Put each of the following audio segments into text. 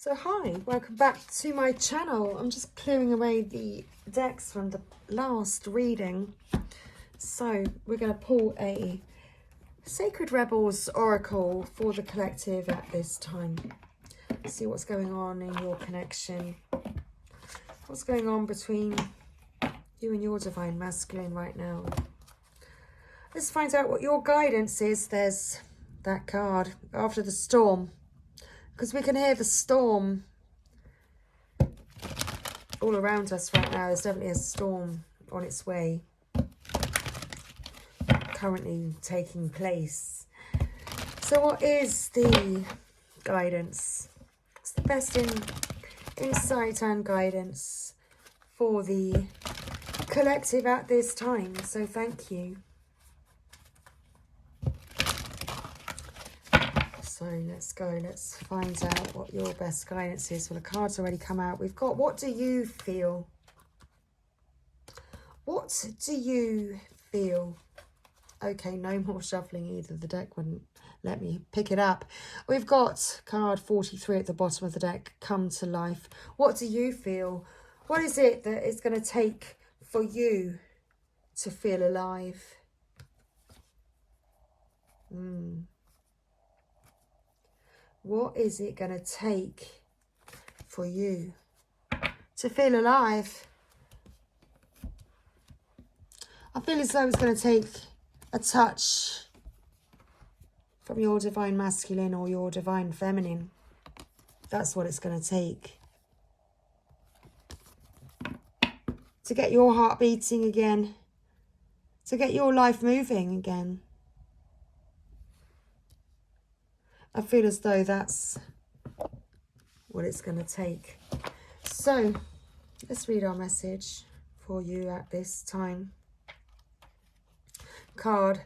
So hi, welcome back to my channel. I'm just clearing away the decks from the last reading. So we're going to pull a Sacred Rebels Oracle for the collective at this time. See what's going on in your connection. What's going on between you and your Divine Masculine right now. Let's find out what your guidance is. There's that card, After the Storm. Because we can hear the storm all around us right now. There's definitely a storm on its way, currently taking place. So what is the guidance? It's the best insight and guidance for the collective at this time. So thank you. So let's go. Let's find out what your best guidance is. Well, the cards already come out. We've got, what do you feel? What do you feel? Okay, no more shuffling either. The deck wouldn't let me pick it up. We've got card 43 at the bottom of the deck, Come to Life. What do you feel? What is it that it's going to take for you to feel alive? What is it going to take for you to feel alive? I feel as though it's going to take a touch from your Divine Masculine or your Divine Feminine. That's what it's going to take. To get your heart beating again. To get your life moving again. I feel as though that's what it's going to take. So, let's read our message for you at this time. Card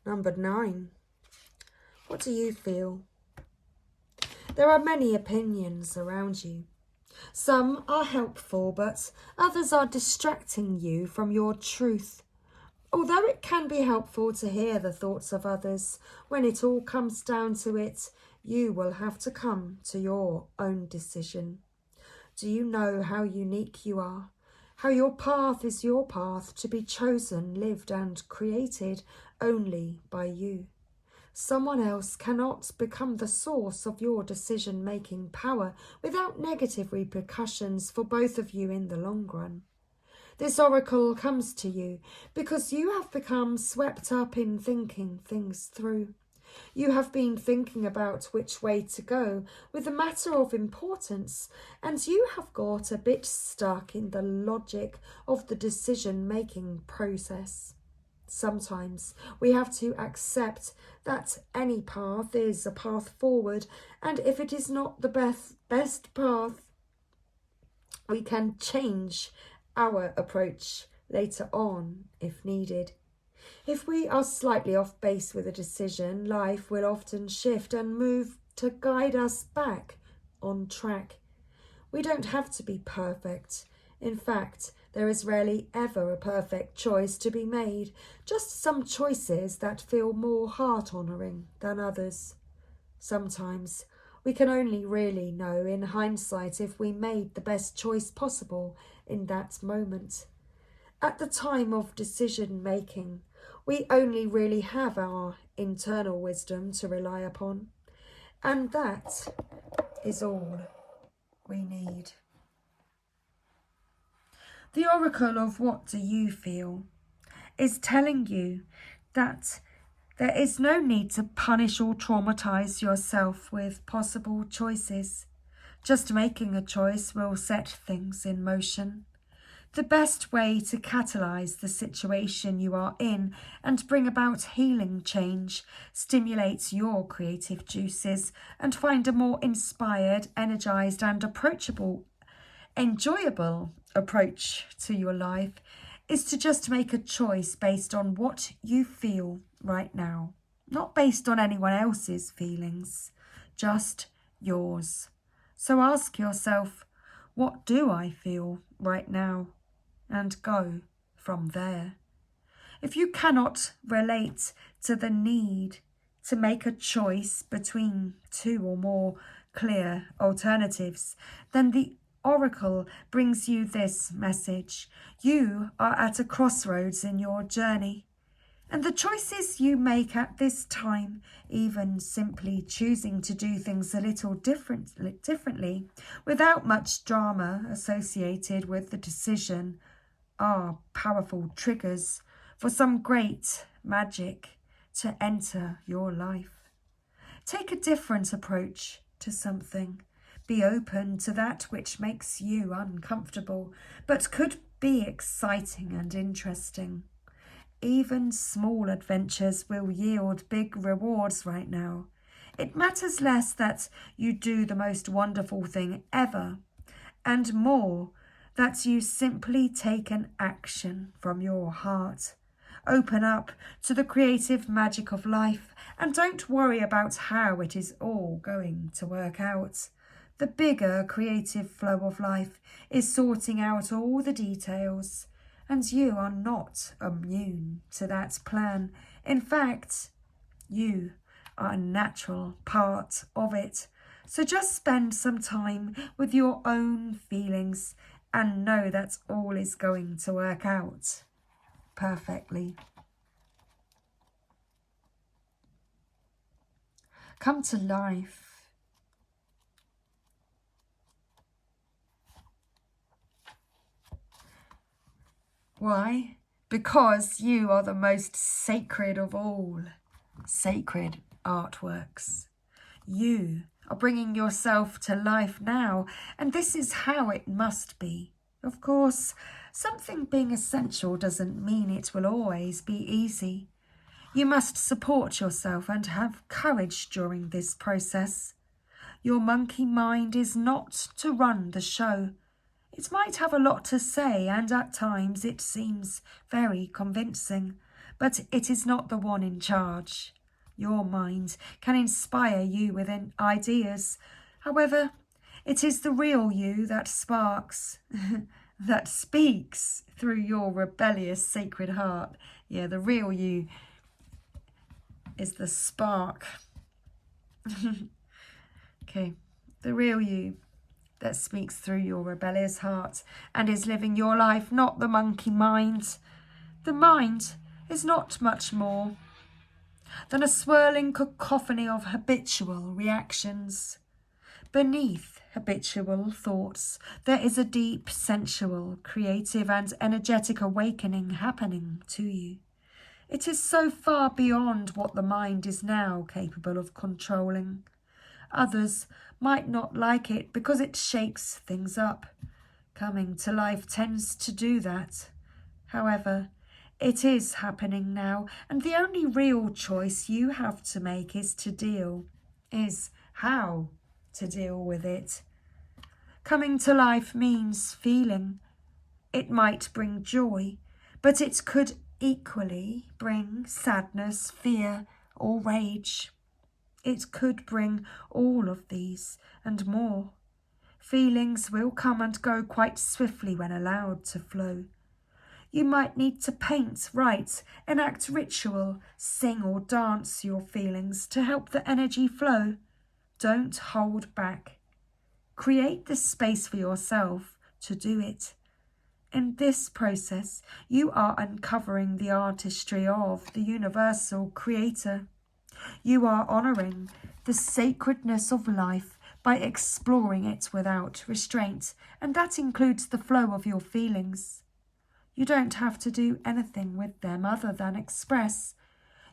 number 9. What do you feel? There are many opinions around you. Some are helpful, but others are distracting you from your truth. Although it can be helpful to hear the thoughts of others, when it all comes down to it, you will have to come to your own decision. Do you know how unique you are? How your path is your path, to be chosen, lived and created only by you. Someone else cannot become the source of your decision-making power without negative repercussions for both of you in the long run. This oracle comes to you because you have become swept up in thinking things through. You have been thinking about which way to go with a matter of importance, and you have got a bit stuck in the logic of the decision-making process. Sometimes we have to accept that any path is a path forward, and if it is not the best path, we can change our approach later on if needed. If we are slightly off base with a decision, life will often shift and move to guide us back on track. We don't have to be perfect. In fact, there is rarely ever a perfect choice to be made, just some choices that feel more heart-honouring than others. Sometimes we can only really know in hindsight if we made the best choice possible in that moment. At the time of decision-making, we only really have our internal wisdom to rely upon, and that is all we need. The oracle of What Do You Feel is telling you that there is no need to punish or traumatize yourself with possible choices. Just making a choice will set things in motion. The best way to catalyze the situation you are in and bring about healing change, stimulate your creative juices, and find a more inspired, energized, and approachable, enjoyable approach to your life is to just make a choice based on what you feel right now, not based on anyone else's feelings, just yours. So ask yourself, what do I feel right now? And go from there. If you cannot relate to the need to make a choice between two or more clear alternatives, then the Oracle brings you this message. You are at a crossroads in your journey, and the choices you make at this time, even simply choosing to do things a little differently, without much drama associated with the decision, are powerful triggers for some great magic to enter your life. Take a different approach to something. Be open to that which makes you uncomfortable, but could be exciting and interesting. Even small adventures will yield big rewards right now. It matters less that you do the most wonderful thing ever, and more that you simply take an action from your heart. Open up to the creative magic of life and don't worry about how it is all going to work out. The bigger creative flow of life is sorting out all the details, and you are not immune to that plan. In fact, you are a natural part of it. So just spend some time with your own feelings and know that all is going to work out perfectly. Come to life. Why? Because you are the most sacred of all sacred artworks. You are bringing yourself to life now, and this is how it must be. Of course, something being essential doesn't mean it will always be easy. You must support yourself and have courage during this process. Your monkey mind is not to run the show. It might have a lot to say, and at times it seems very convincing, but it is not the one in charge. Your mind can inspire you with ideas. However, it is the real you that sparks, that speaks through your rebellious sacred heart. Yeah, the real you is the spark. Okay, the real you that speaks through your rebellious heart and is living your life, not the monkey mind. The mind is not much more than a swirling cacophony of habitual reactions. Beneath habitual thoughts, there is a deep, sensual, creative and energetic awakening happening to you. It is so far beyond what the mind is now capable of controlling. Others might not like it because it shakes things up. Coming to life tends to do that. However, it is happening now, and the only real choice you have to make is how to deal with it. Coming to life means feeling. It might bring joy, but it could equally bring sadness, fear, or rage. It could bring all of these and more. Feelings will come and go quite swiftly when allowed to flow. You might need to paint, write, enact ritual, sing or dance your feelings to help the energy flow. Don't hold back. Create the space for yourself to do it. In this process, you are uncovering the artistry of the universal creator. You are honouring the sacredness of life by exploring it without restraint, and that includes the flow of your feelings. You don't have to do anything with them other than express.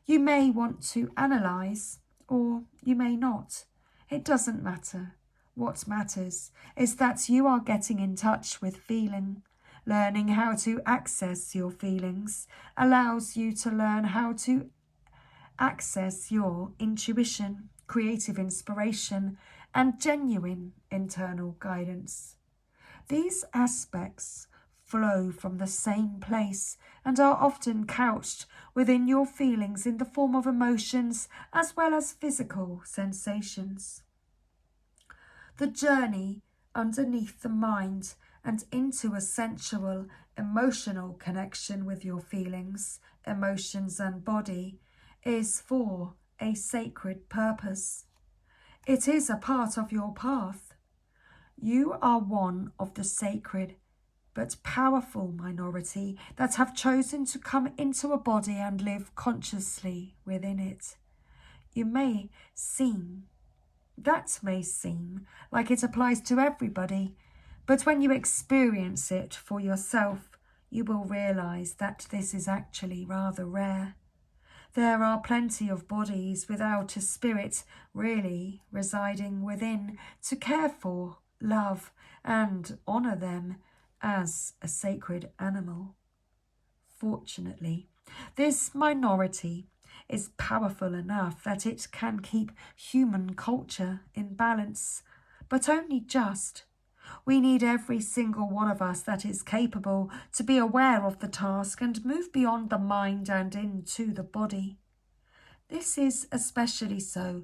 You may want to analyse, or you may not. It doesn't matter. What matters is that you are getting in touch with feeling. Learning how to access your feelings allows you to learn how to access your intuition, creative inspiration, and genuine internal guidance. These aspects flow from the same place and are often couched within your feelings in the form of emotions as well as physical sensations. The journey underneath the mind and into a sensual, emotional connection with your feelings, emotions and body is for a sacred purpose. It is a part of your path. You are one of the sacred but powerful minority that have chosen to come into a body and live consciously within it. That may seem like it applies to everybody, but when you experience it for yourself, you will realize that this is actually rather rare. There are plenty of bodies without a spirit really residing within to care for, love, and honor them as a sacred animal. Fortunately, this minority is powerful enough that it can keep human culture in balance, but only just. We need every single one of us that is capable to be aware of the task and move beyond the mind and into the body. This is especially so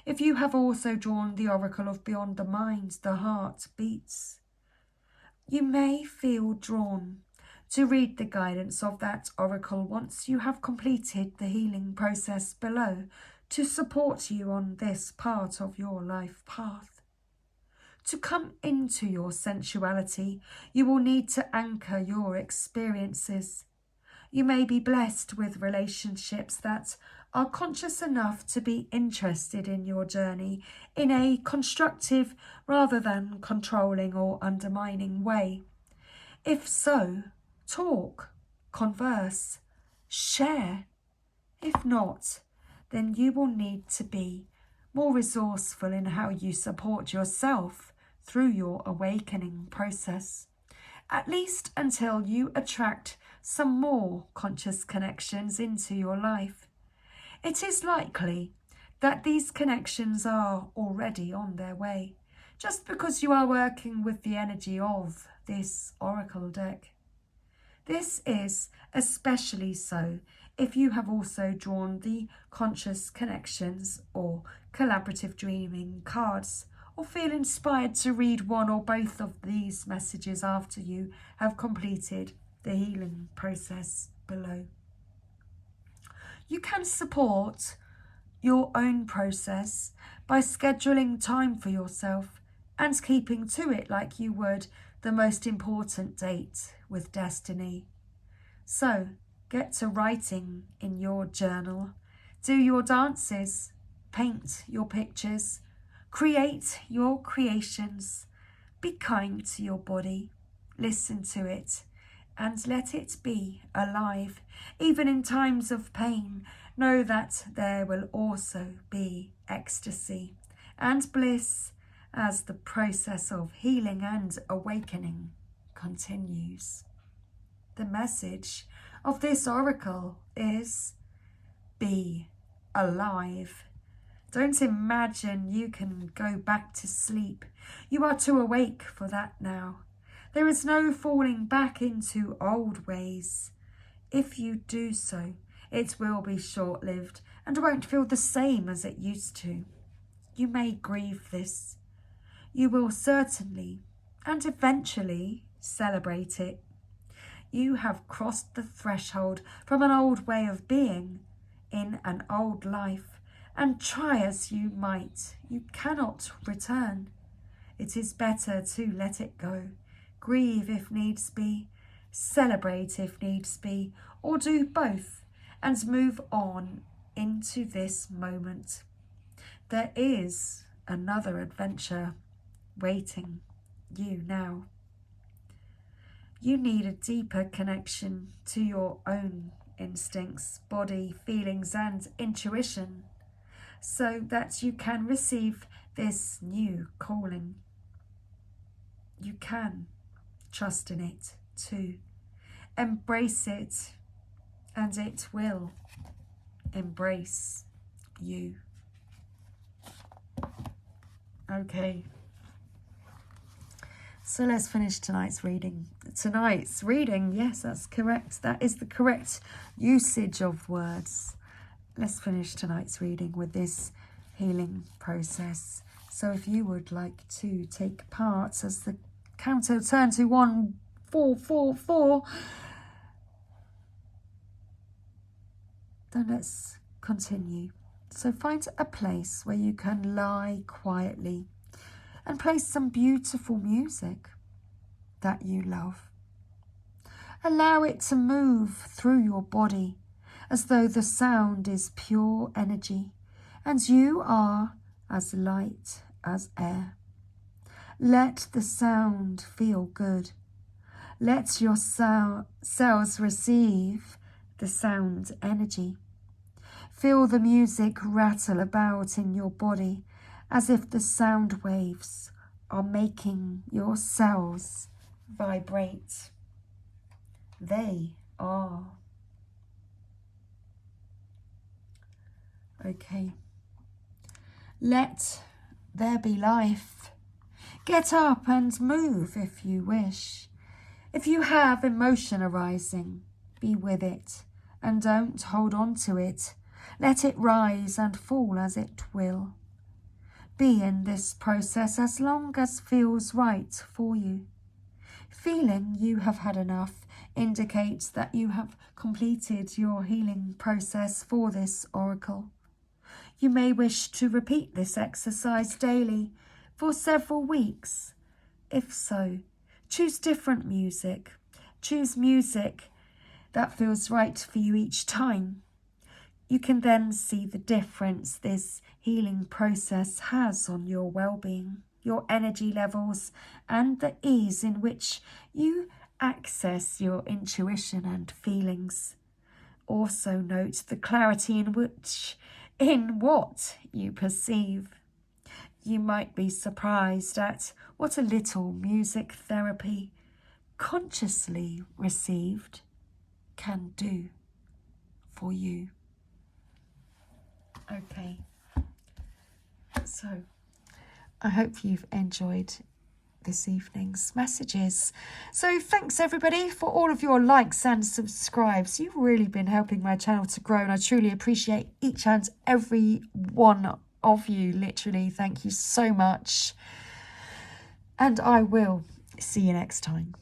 if you have also drawn the oracle of beyond the mind, the heart beats. You may feel drawn to read the guidance of that oracle once you have completed the healing process below to support you on this part of your life path. To come into your sensuality, you will need to anchor your experiences. You may be blessed with relationships that are conscious enough to be interested in your journey in a constructive rather than controlling or undermining way. If so, talk, converse, share. If not, then you will need to be more resourceful in how you support yourself through your awakening process, at least until you attract some more conscious connections into your life. It is likely that these connections are already on their way, just because you are working with the energy of this oracle deck. This is especially so if you have also drawn the conscious connections or collaborative dreaming cards, or feel inspired to read one or both of these messages after you have completed the healing process below. You can support your own process by scheduling time for yourself and keeping to it like you would the most important date with destiny. So, get to writing in your journal, do your dances, paint your pictures, create your creations, be kind to your body, listen to it, and let it be alive. Even in times of pain, know that there will also be ecstasy and bliss as the process of healing and awakening continues. The message of this oracle is be alive. Don't imagine you can go back to sleep. You are too awake for that now. There is no falling back into old ways. If you do so, it will be short-lived and won't feel the same as it used to. You may grieve this. You will certainly and eventually celebrate it. You have crossed the threshold from an old way of being in an old life, and try as you might, you cannot return. It is better to let it go, grieve if needs be, celebrate if needs be, or do both, and move on into this moment. There is another adventure waiting you now. You need a deeper connection to your own instincts, body, feelings, and intuition so that you can receive this new calling. You can trust in it too. Embrace it, and it will embrace you. Okay. So let's finish tonight's reading. Tonight's reading, yes, that's correct. That is the correct usage of words. Let's finish tonight's reading with this healing process. So if you would like to take part as the counter turn to 1, 4, 4, 4, then let's continue. So find a place where you can lie quietly and play some beautiful music that you love. Allow it to move through your body as though the sound is pure energy and you are as light as air. Let the sound feel good. Let your cells receive the sound energy. Feel the music rattle about in your body as if the sound waves are making your cells vibrate. They are. Okay. Let there be life. Get up and move if you wish. If you have emotion arising, be with it and don't hold on to it. Let it rise and fall as it will. Be in this process as long as feels right for you. Feeling you have had enough indicates that you have completed your healing process for this oracle. You may wish to repeat this exercise daily for several weeks. If so, choose different music. Choose music that feels right for you each time. You can then see the difference this healing process has on your well-being, your energy levels, and the ease in which you access your intuition and feelings. Also note the clarity in what you perceive. You might be surprised at what a little music therapy, consciously received, can do for you. Okay, so I hope you've enjoyed this evening's messages. So thanks everybody for all of your likes and subscribes. You've really been helping my channel to grow, and I truly appreciate each and every one of you. Literally, thank you so much. And I will see you next time.